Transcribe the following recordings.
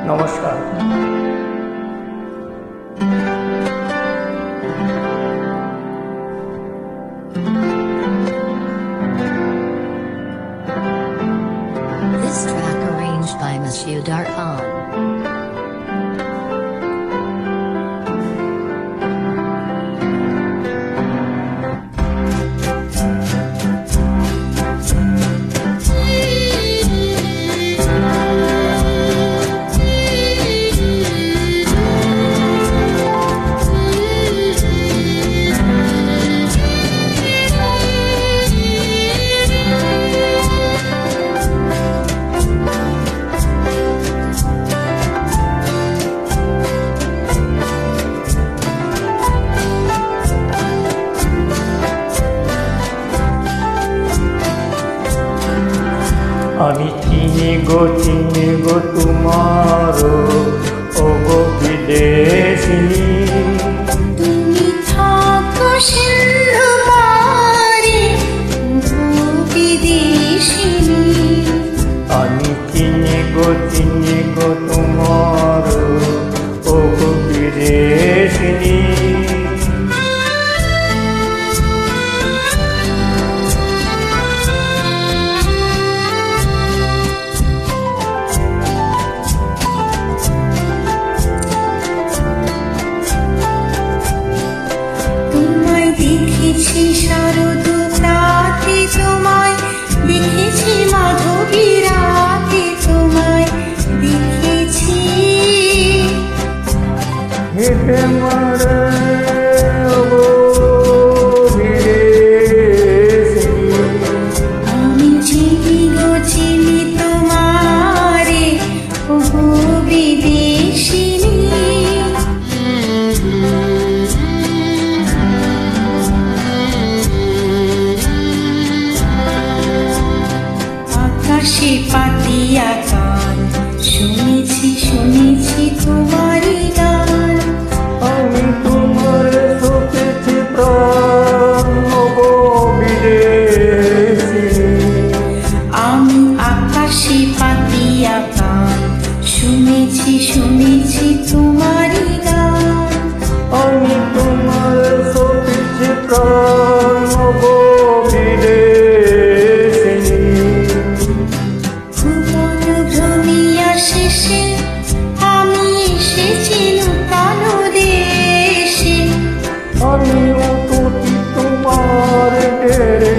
নমস্কার। This track arranged by Monsieur Darpan. আমি চিনি গো তোমার ওগো বিদেশিনী। তুমি থাকো সিন্ধু পারে বিদেশিনী। আমি চিনি গো তোমার ওগো বিদেশিনী। দেখেছি শারদ প্রাতে তোমায়, দেখেছি মাধবী রাতে তোমায়, দেখেছি হেঁটে মারে ওগো বিদেশিনী। আমি চিনি তোমারে ওগো বিদেশিনী। আকাশে পাতিয়া গান শুনেছি তোমারই গান। আমি তোমার সপেছি প্রাণ ওগো বিদেশিনী। আমি আকাশে পাতিয়া গান শুনেছি তোমারই গান। আমি তোমার সপেছি প্রাণ ওগো বিদেশিনী। ভুবন ভ্রমিয়া শেষে আমি এসেছি নূতন দেশে। আমি অতুতি তোমার ডেরে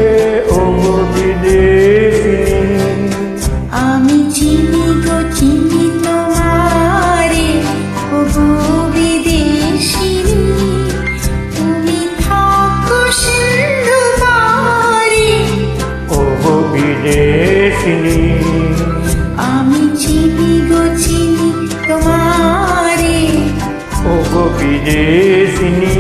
ওগো বিদেশিনী। আমি চিনি তোমারে ওগো বিদেশিনী। তুমি থাকো সিন্ধু পারে ওগো বিদেশিনী। আমি চিনি তোমারে ওগো বিদেশিনী।